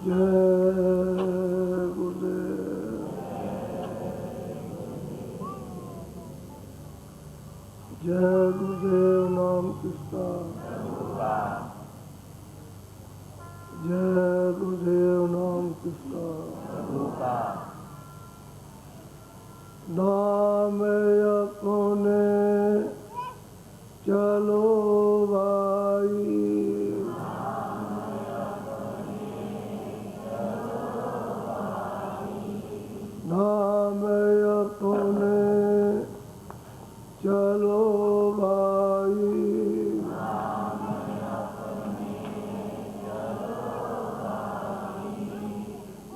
जय गुरुदेव। जय गुरुदेव नाम किसका। जय गुरुदेव नाम किसका। नाम अपने चलो भाई, नाम अपने चलो भाई,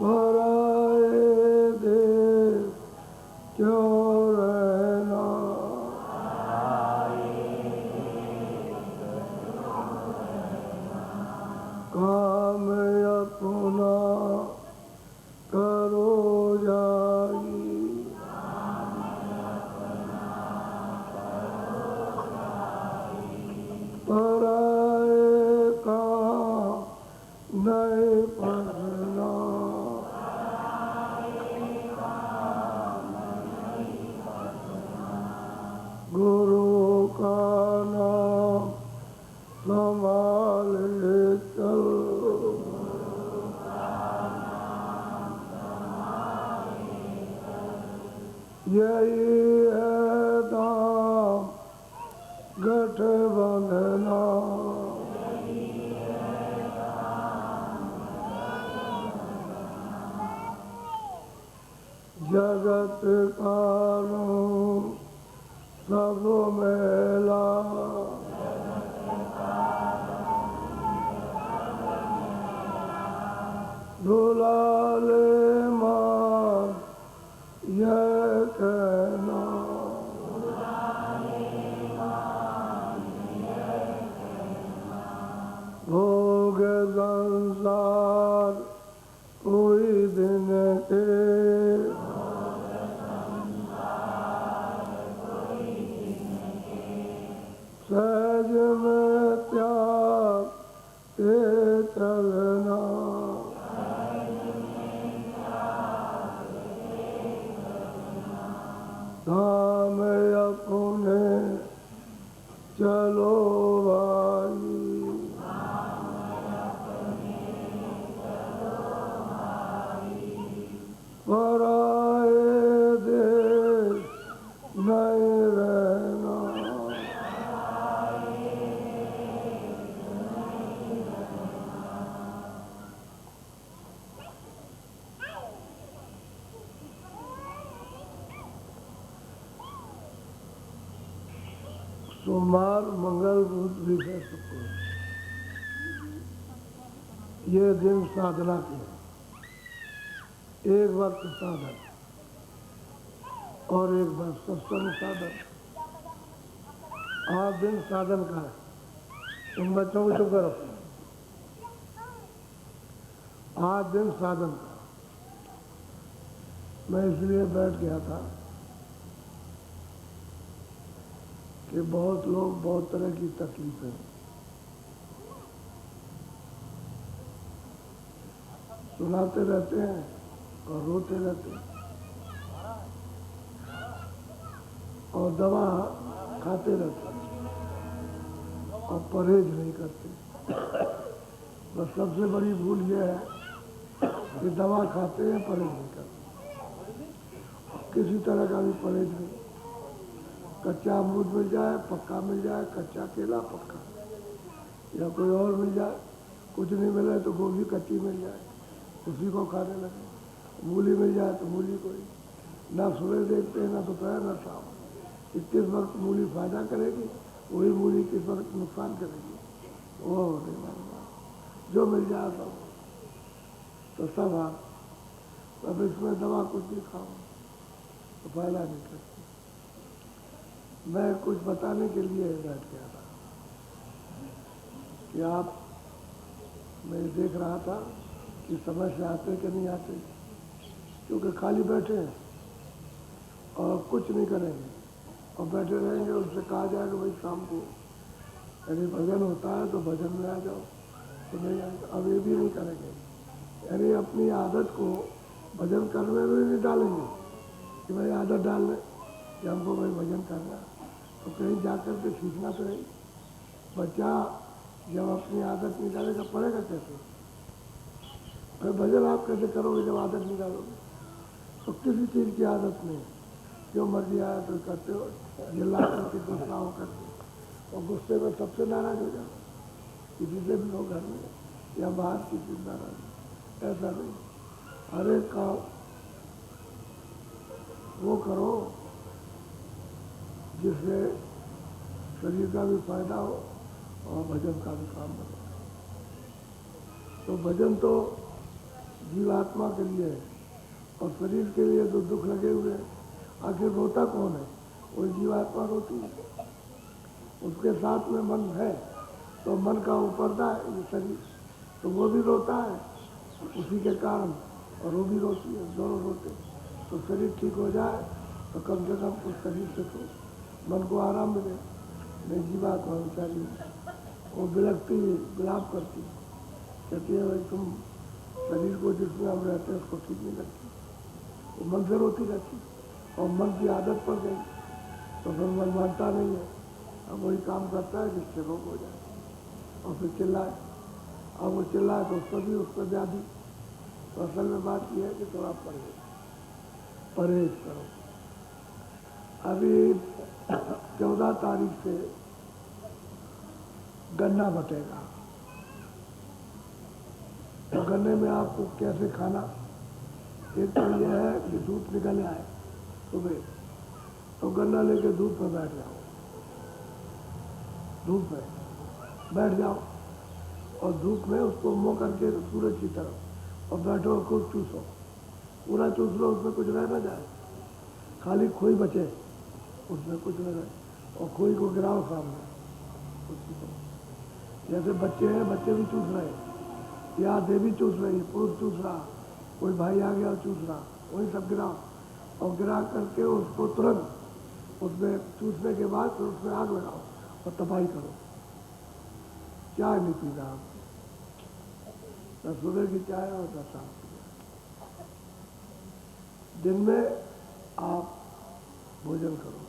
पराए देश क्यों रहना, काम अपना करो जाई, पराए काम नहीं पढ़ना, गुरु का नाम संभाले चल, यही है दाम गठबंधना, जगत कानून सब मेला, दुलाले मान यह कहना, भोग संसार कोई दिन के, सहज में त्याग के चलना, धाम अपने चलो भाई, पराए देश नहीं रहना, सोमवार मंगल बुध विषय शुक्र ये दिन साधना के, एक वक्त साधन और एक वक्त सत्संग साधन, 8 दिन साधन का है। इन बच्चों को चुप करो। 8 दिन साधन का। मैं इसलिए बैठ गया था कि बहुत लोग बहुत तरह की तकलीफें, सुनाते रहते हैं और रोते रहते हैं और दवा खाते रहते हैं और परहेज नहीं करते। बस सबसे बड़ी भूल यह है कि दवा खाते हैं, परहेज नहीं करते, किसी तरह का भी परहेज नहीं। कच्चा अमरूद मिल जाए, पक्का मिल जाए, कच्चा केला पक्का, या कोई और मिल जाए, कुछ नहीं मिले तो गोभी कच्ची मिल जाए, उसी को खाने लगे। मूली मिल जाए तो मूली को ही, ना सुबह देखते हैं, ना दोपहर ना शाम, कि किस वक्त मूली फायदा करेगी, वही मूली किस वक्त नुकसान करेगी, वो नहीं मालूम। जो मिल जाए तो सब आप अब इसमें दवा कुछ भी खाओ तो फायदा नहीं करती। मैं कुछ बताने के लिए बैठ गया था कि आप, मैं देख रहा था कि समय से आते कि नहीं आते, क्योंकि खाली बैठे हैं और कुछ नहीं करेंगे और बैठे रहेंगे। उससे कहा जाएगा भाई शाम को यदि भजन होता है तो भजन में आ जाओ, तो नहीं आएगा। अब ये भी नहीं करेंगे यानी अपनी आदत को भजन करने में नहीं डालेंगे कि भाई आदत डाल लें कि हमको भाई भजन करना, तो कहीं जाकर के सीखना तो नहीं। बच्चा जब अपनी आदत नहीं डालेगा पढ़ेगा कैसे? फिर भजन आप कैसे करोगे जब आदत नहीं डालोगे? तो किसी चीज़ की आदत नहीं, जो मर्जी आया तो करते हो, जिला करके गुस्सा हो करके, और गुस्से में सबसे नाराज हो जाओ, किसी से भी हो घर में या बाहर किसी से नाराज, ऐसा नहीं। हर एक काम वो करो जिससे शरीर का भी फायदा हो और भजन का भी काम बने। तो भजन तो जीवात्मा के लिए है, और शरीर के लिए तो दुख लगे हुए हैं। आखिर रोता कौन है? वो जीवात्मा रोती है, उसके साथ में मन है, तो मन का ऊपरता है ये शरीर, तो वो भी रोता है उसी के कारण, और वो भी रोती है, दोनों रोते हैं। तो शरीर ठीक हो जाए तो कम से कम उस शरीर से तो मन को आराम मिले। नहीं जीवात्मा बेचारी वो बिलखती, विलाप करती, कहती है भाई तुम शरीर को जिसमें हम रहते हैं उसको ठीक नहीं लगती, वो मन से रोती रहती, और मन की आदत पड़ गई तो फिर मन मानता नहीं है, अब वही काम करता है जिससे रोग हो जाए, और फिर चिल्लाए। अब वो चिल्लाए तो उस पर व्याधि। तो असल में बात यह है कि थोड़ा परहेज करो। अभी 14 तारीख से गन्ना बटेगा, तो गन्ने में आपको कैसे खाना, एक तो यह है कि धूप निकल आए सुबह, तो गन्ना लेके धूप में बैठ जाओ, धूप में बैठ जाओ, और धूप में उसको मुँह करके सूरज की तरफ, और बैठो और खूब चूसो, पूरा चूस लो, उसमें कुछ रह ना जाए, खाली खोई बचे, उसमें कुछ न रहे, और खोई को गिराओ सामने उसकी तरफ। जैसे बच्चे हैं, बच्चे भी चूस रहे, या देवी चूस रही, पुरुष चूस रहा, कोई भाई आ गया और चूस रहा, वही सब गिराओ, और गिरा करके उसको तुरंत उसमें चूसने के बाद फिर उसमें आग लगाओ और तपाई करो। चाय नहीं पीना आप, न सुबह की चाय और न शाम की चाय। दिन में आप भोजन करो,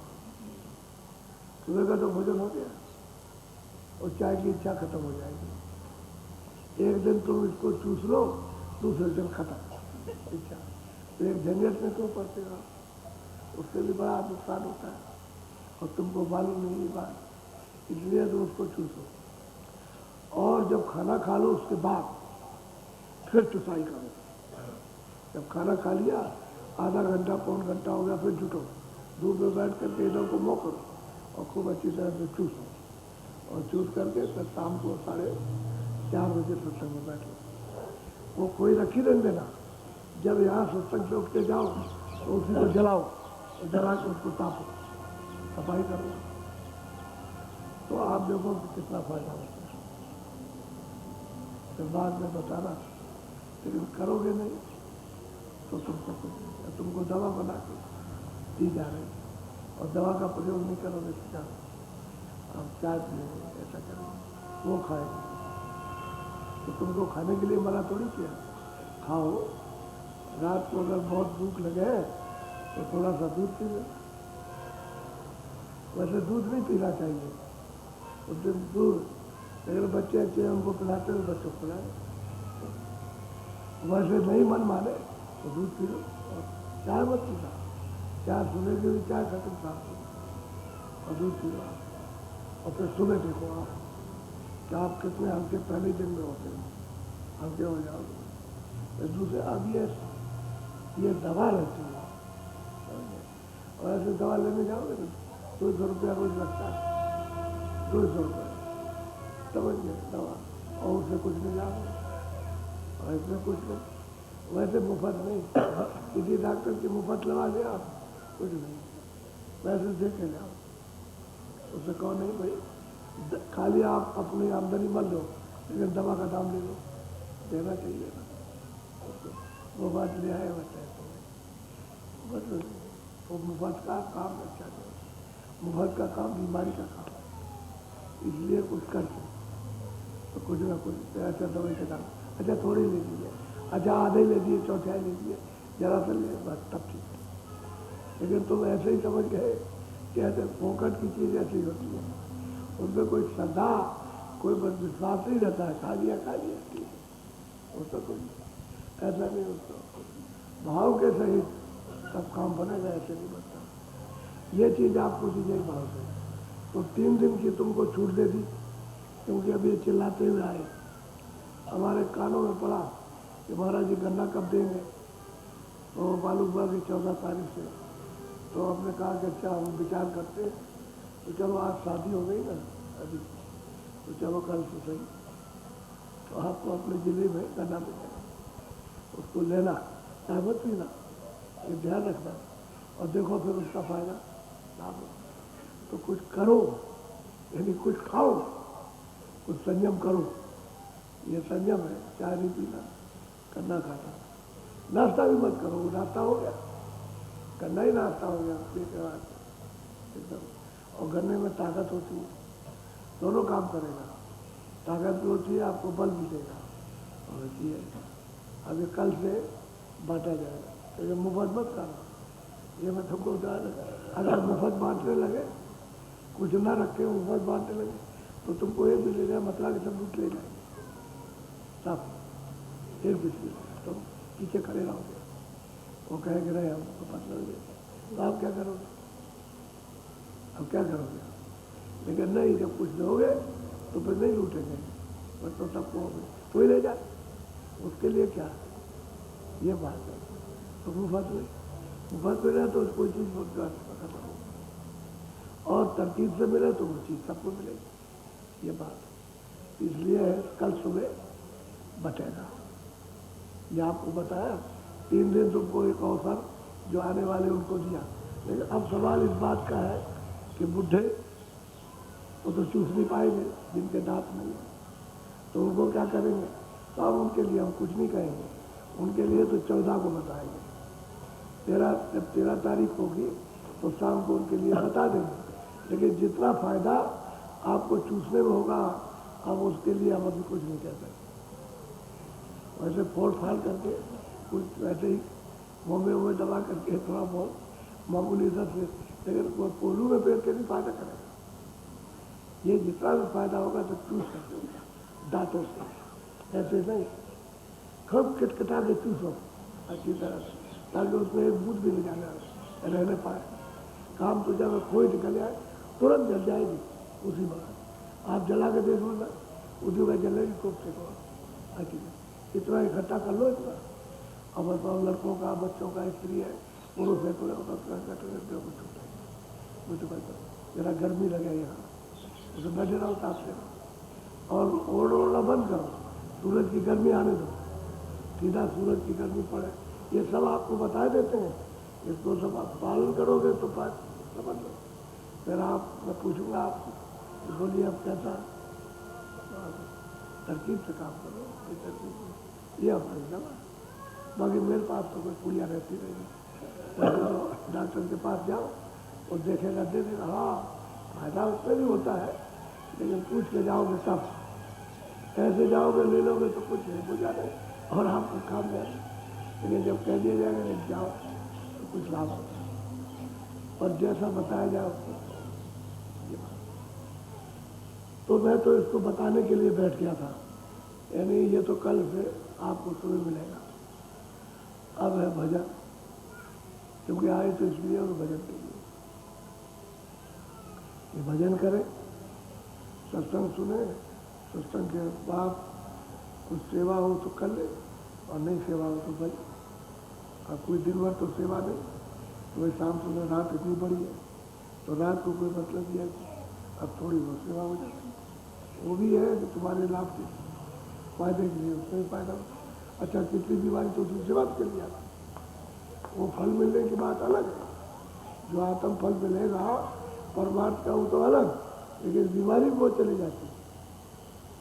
सुबह का तो भोजन हो गया और चाय की इच्छा खत्म हो जाएगी। एक दिन तुम इसको चूस लो, दूसरे दिन खत्म इच्छा, तो एक झंझट में क्यों पड़ते हो? उससे भी बड़ा नुकसान होता है, और तुमको मालूम नहीं ये बात, इसलिए तुम उसको चूसो। और जब खाना खा लो उसके बाद फिर चुसाई करो। जब खाना खा लिया, आधा घंटा पौन घंटा हो गया, फिर जुटो, धूप में बैठ करके इधर को मुँह करो और खूब अच्छी तरह से चूसो, और चूस करके फिर शाम को 4:30 बजे सत्संग में बैठो। वो कोई रखी नहीं देना, जब यहाँ सत्संग से उठ के जाओ तो उसी को जलाओ, और जला के उसको तापो, सफाई करो, तो आप देखो कि कितना फायदा होता है। फिर बाद में बताना, लेकिन करोगे नहीं तो तुमको दवा बना के दी जा रही, और दवा का प्रयोग नहीं करोगे तो आप चाय पिएंगे, ऐसा करेंगे, वो खाएंगे, तो तुमको खाने के लिए मना थोड़ी किया, खाओ। रात को अगर बहुत भूख लगे तो थोड़ा सा दूध पी लो, वैसे दूध नहीं पीना चाहिए उस दिन दूध, लेकिन बच्चे अच्छे हमको पिलाते हुए बच्चों को पिलाए, वैसे नहीं मन माने तो दूध पी लो, और चाय मत पीना, चाय सुने के भी चाय खत्म साफ और दूध पी लो। और फिर सुबह देखो आप कि आप कितने हल्के पहले दिन में होते हैं, हल्के हो जाओगे। दूसरे अब ये दवा रहती है, और ऐसे दवा लेने जाओगे तो 200 रुपया रोज लगता है, 200 रुपये समझ गए दवा, और उससे कुछ नहीं लाभ, और इसमें कुछ नहीं, वैसे मुफ्त नहीं, किसी डॉक्टर की मुफ्त लगा दिया आप, कुछ नहीं, वैसे देखे जाओ, उससे कहो नहीं भाई खाली आप अपनी आमदनी मत दो, लेकिन दवा का दाम ले लो, देना चाहिए ना, वो बात ले आए बच्चे तो बस वो मुफ्त का काम अच्छा नहीं, मुफ्त का काम बीमारी का काम है, इसलिए कुछ करके तो कुछ ना कुछ ऐसा दवाई के दाम अच्छा थोड़ी ले लीजिए, अच्छा आधे ले दिए, चौथाई ले दिए, जरा सा ले, बस तब ठीक है। लेकिन तुम ऐसे ही समझ गए कि ऐसे फोकट की चीज़ ऐसी होती है, उनमें कोई श्रद्धा, कोई बस विश्वास नहीं रहता है, खा लिया ठीक है, उसका कोई ऐसा नहीं होता। भाव के सहित सब काम बनेगा, ऐसे नहीं बनता। ये चीज़ आपको दीजिए भाव से। तो 3 दिन की तुमको छूट दे दी, क्योंकि अभी ये चिल्लाते हुए आए, हमारे कानों में पड़ा कि महाराज जी गन्ना कब देंगे, तो मालूम हुआ कि 14 तारीख से। तो आपने कहा कि अच्छा हम विचार करते हैं, तो चलो आज शादी हो गई ना अभी, तो चलो कल से सही, तो आपको अपने ज़िले में गन्ना मिलेगा, उसको लेना, सहमत पीना, ये ध्यान रखना, और देखो फिर उसका फायदा लाभ हो। तो कुछ करो, यानी कुछ खाओ, कुछ संयम करो, ये संयम है। चाय नहीं पीना, गन्ना खाना, नाश्ता भी मत करो, वो नाश्ता हो गया, गन्ना ही नाश्ता हो गया एकदम। और गन्ने में ताकत होती है, दोनों काम करेगा, ताकत भी होती है, आपको बल भी देगा। और ये अभी कल से बांटा जाएगा, तो ये मुफ्त मत करना, ये मैं तुमको बता रहा। अगर मुफ्त बांटने लगे, कुछ ना रखे मुफ्त बांटने लगे, तो तुमको एक भी ले जाए, मतलब कि सब लूट ले जाएंगे सब, एक भी तुम पीछे खड़े रहोगे, वो कहेंगे रहे हमको पता नहीं, तो आप क्या करोगे, अब क्या करोगे? लेकिन नहीं, जब कुछ दोगे तो फिर नहीं लूटेंगे, बस तो सबको कोई ले जाए, उसके लिए क्या, ये बात है। तो मुफ्त मिले तो कोई चीज़ खत्म हो, और तरकीब से मिले तो वो चीज़ सबको मिलेगी, ये बात। इसलिए कल सुबह बटेगा, ये आपको बताया। 3 दिन तुमको एक अवसर जो आने वाले उनको दिया, लेकिन अब सवाल इस बात का है कि बुढ़े वो तो चूस नहीं पाएंगे, जिनके दांत नहीं है, तो उनको क्या करेंगे? तो अब उनके लिए हम कुछ नहीं कहेंगे, उनके लिए तो 14 को बताएंगे। जब 13 तारीख होगी तो शाम को उनके लिए बता देंगे, लेकिन जितना फायदा आपको चूसने में होगा, अब उसके लिए हम अभी कुछ नहीं कह सकते। वैसे फोड़ फाड़ करके कुछ वैसे ही मुँह में दबा करके थोड़ा बहुत मामूली दर्द से, लेकिन वो पोलू में पेट के नहीं फायदा करेगा। ये जितना भी फायदा होगा तो चूस सकते हो दांतों से, ऐसे नहीं खूब खटखटा के चूसो अच्छी तरह से, ताकि उसमें एक बूंद भी नहीं जाना रहने पाए। काम तो जब खोई निकल जाए तुरंत जल जाएगी उसी बात। आप जला के देखो ना, उसी में जलेगी खूब से को अच्छी तरह। इतना इकट्ठा कर लो, इतना। अब बताओ, लड़कों का, बच्चों का, स्त्री है, पुरुष है, तो मुझे जरा गर्मी लगे यहाँ, उसे बैठे रहो ताप से, और ओढ़ना बंद करो, सूरज की गर्मी आने दो, सीधा सूरज की गर्मी पड़े। ये सब आपको बता देते हैं, इसको सब आप पालन करोगे तो समझ लो। फिर मैं पूछूंगा आपको, बोलिए अब कैसा, तरकीब से काम करो, ये अपना दवा। बाकी मेरे पास तो कोई पुड़िया रहती नहीं, तो डॉक्टर के पास जाओ, वो देखेगा, दे देगा, हाँ फायदा उसमें भी होता है, लेकिन पूछ के जाओगे तब, ऐसे जाओगे ले लोगे तो कुछ नहीं हो जाए और आपको काम जाए। लेकिन जब कह दिया जाएगा नहीं जाओ तो कुछ लाभ होता है, और जैसा बताया जाए उसको। तो मैं तो इसको बताने के लिए बैठ गया था, यानी ये तो कल से आपको सुबह मिलेगा। अब है भजन, क्योंकि आए तो इसलिए और भजन के लिए, ये भजन करें, सत्संग सुने, सत्संग के बाद कुछ सेवा हो तो कर ले, और नहीं सेवा हो तो भाई, अब कोई दिन भर तो सेवा नहीं, तो भाई शाम सुबह रात इतनी बड़ी है, तो रात को कोई मतलब दिया, अब थोड़ी बहुत सेवा हो जाती है, वो भी है कि तुम्हारे लाभ के फायदे के लिए, उसमें भी फायदा होता। अच्छा, कितनी बीमारी तो दूसरी बात कर लिया, वो फल मिलने की बात अलग है, जो आत्म फल मिलेगा परमार्थ का वो तो अलग, लेकिन बीमारी बहुत चली जाती है,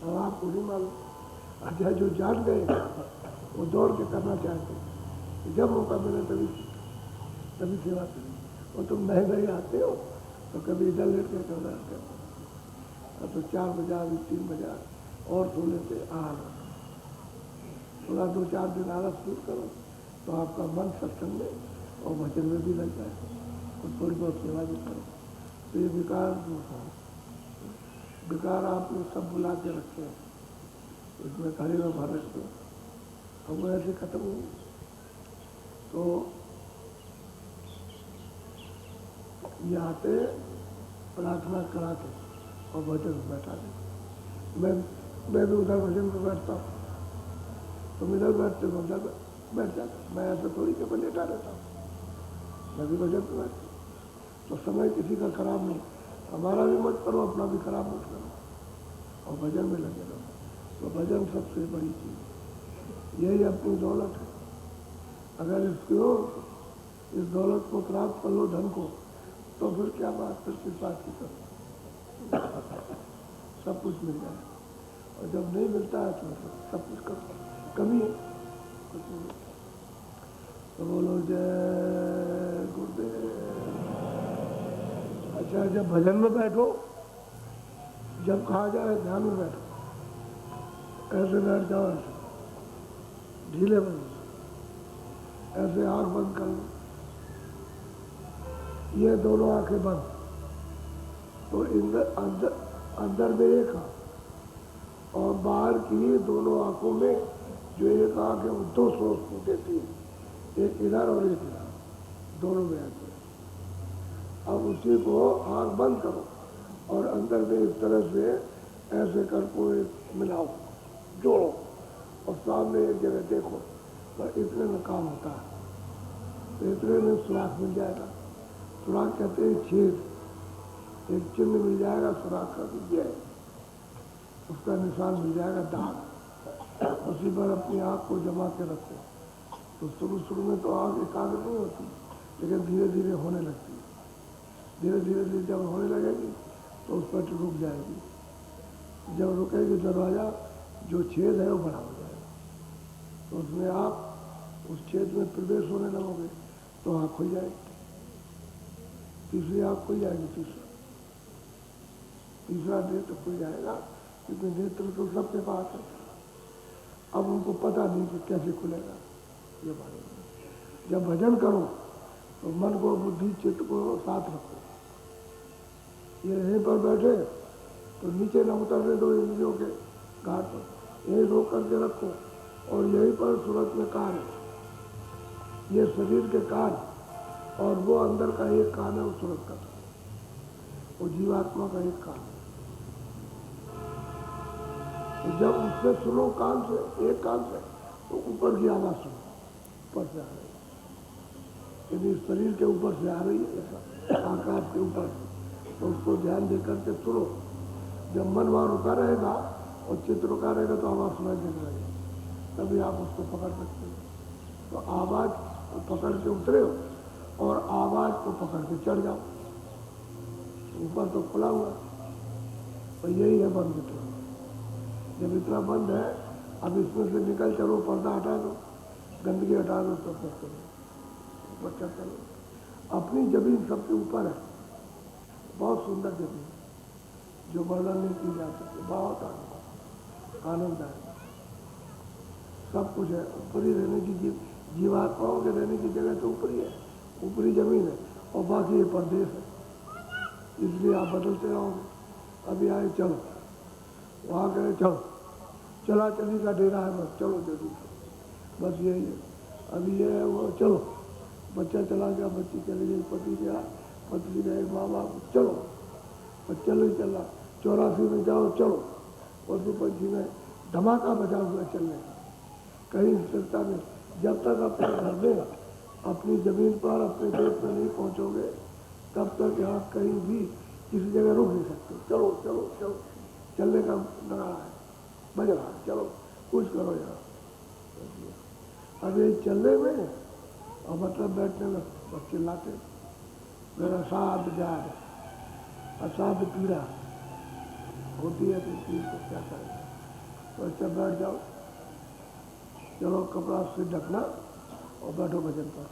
अब आपको नहीं मालूम। अच्छा, जो जान गए वो दौड़ के करना चाहते हैं, जब मौका मिले तभी सेवा करें। और तुम नए नए आते हो तो कभी इधर लेट के करना करते, तो 4 बजा, 3 बजा और सो लेते, थोड़ा 2-4 दिन आलस दूर करो तो आपका मन सत्संग में और भजन में भी लग जाए और थोड़ी बहुत सेवा भी करो तो ये विकार दूर हो। विकार आपने सब बुला के रखे हैं, इसमें थाली में भर रखते हो, अब वो ऐसे खत्म हो। तो ये आते प्रार्थना करा के और भजन में बैठा दे। मैं भी उधर भजन में बैठता हूँ, तुम इधर बैठते हो, उधर बैठ जाता। मैं ऐसा थोड़ी के लेटा रहता हूँ, मैं भी भजन में बैठता हूँ। तो समय किसी का खराब नहीं, हमारा भी मत करो, अपना भी खराब मत करो और भजन में लगे रहो। तो भजन सबसे बड़ी चीज़, यही अपनी दौलत है। अगर इस दौलत को प्राप्त कर लो, धन को, तो फिर क्या बात, फिर किस बात की करो, सब कुछ मिल जाए। और जब नहीं मिलता है तो सब कुछ कमी है, कुछ नहीं मिलता। तो बोलो जय गुरुदेव। अच्छा, जब भजन में बैठो, जब कहा जाए ध्यान में बैठो, ऐसे बैठ जाओ, ऐसे ढीले बन, ऐसे आंख बंद कर लो, ये दोनों आंखें बंद, तो अंदर में एक आंख और बाहर की दोनों आंखों में जो एक आंख है वो 2 रोशनी देती है, एक इधर और एक इधर, दोनों में आते हैं। अब उसी को आंख बंद करो और अंदर में इस तरह से ऐसे करको मिलाओ, जोड़ो और सामने एक जगह देखो, तो इतने में काम होता है। तो इतने में सुराख मिल जाएगा। सुराख कहते हैं छेद, एक चिन्ह मिल जाएगा सुराख का, विजय, उसका निशान मिल जाएगा, दाग। उसी पर अपनी आँख को जमा के रखो। तो शुरू में तो आँख एकाग्र नहीं होती, लेकिन धीरे धीरे होने लगती है। धीरे धीरे जब होने लगेगी तो उस पर रुक जाएगी। जब रुकेगी दरवाज़ा, जो छेद है वो बड़ा हो जाएगा, तो उसमें आप उस छेद में प्रवेश होने लगोगे तो आँख खुल जाएगी, तीसरी आँख खुल जाएगी, तीसरा नेत्र खुल जाएगा, क्योंकि नेत्र तो सबके पास है। अब उनको पता नहीं कि कैसे खुलेगा, ये बात है। जब भजन करो तो मन को, बुद्धि, चित्त को साथ रखो। ये यहीं पर बैठे तो नीचे न उतरने दो इंद्रियों के घाट पर, यहीं रोक करके रखो और यहीं पर सूरत में कान है, ये शरीर के कान और वो अंदर का एक कान है, वो सूरत का, वो जीवात्मा का एक कान है। तो जब उससे सुनो कान से, एक कान से, तो ऊपर की आवाज़ सुनो, ऊपर से आ रही है, यदि शरीर के ऊपर से आ रही है, ऐसा आकाश के ऊपर से, तो उसको ध्यान दे करके सुनो। जब मन वहाँ रुका रहेगा और चित्त रुका रहेगा तो आवाज़ सुनाई देने लगेगी, तभी आप उसको पकड़ सकते हो। तो आवाज़ को पकड़ के उतरे हो और आवाज़ को पकड़ के चढ़ जाओ। ऊपर तो खुला हुआ, तो यही है बंद इतना। जब इतना बंद है, अब इसमें से निकल चलो, पर्दा हटा दो, गंदगी हटा दो, तो सब करो, ऊपर चढ़ चलो। अपनी जमीन सबसे ऊपर है, बहुत सुंदर जमीन, जो वर्णन नहीं की जा सकती, बहुत आनंद है, सब कुछ है। ऊपरी रहने की, जीवात्माओं के रहने की जगह तो ऊपरी है, ऊपरी जमीन है, और बाकी ये परदेश है, इसलिए आप बदलते रहोगे। अभी आए चलो, वहाँ गए चलो, चला चली का डेरा है, बस चलो जल्दी, बस यही है। अभी ये है वो, चलो, बच्चा चला गया, बच्ची चली गई, पति गया, पत्नी गए, माँ बाप, चलो, और चलो ही चला। 84 में जाओ, चलो, पशु पंछी में धमाका बजा हुआ चलने का, कहीं स्थिरता में। जब तक अपने घर में, अपनी ज़मीन पर, अपने देश में नहीं पहुँचोगे, तब तक यहाँ कहीं भी किसी जगह रुक नहीं सकते। चलो चलो चलो, चलने का नगाड़ा है, बज रहा है, चलो कुछ करो यहाँ। अब ये चलने में और मतलब बैठने में बस चिल्लाते, मेरा साथ जाए, असाध पीड़ा होती है, तो पीड़ को क्या करें। तो अच्छा बैठ जाओ, चलो कपड़ा से ढकना और बैठो भजन पर।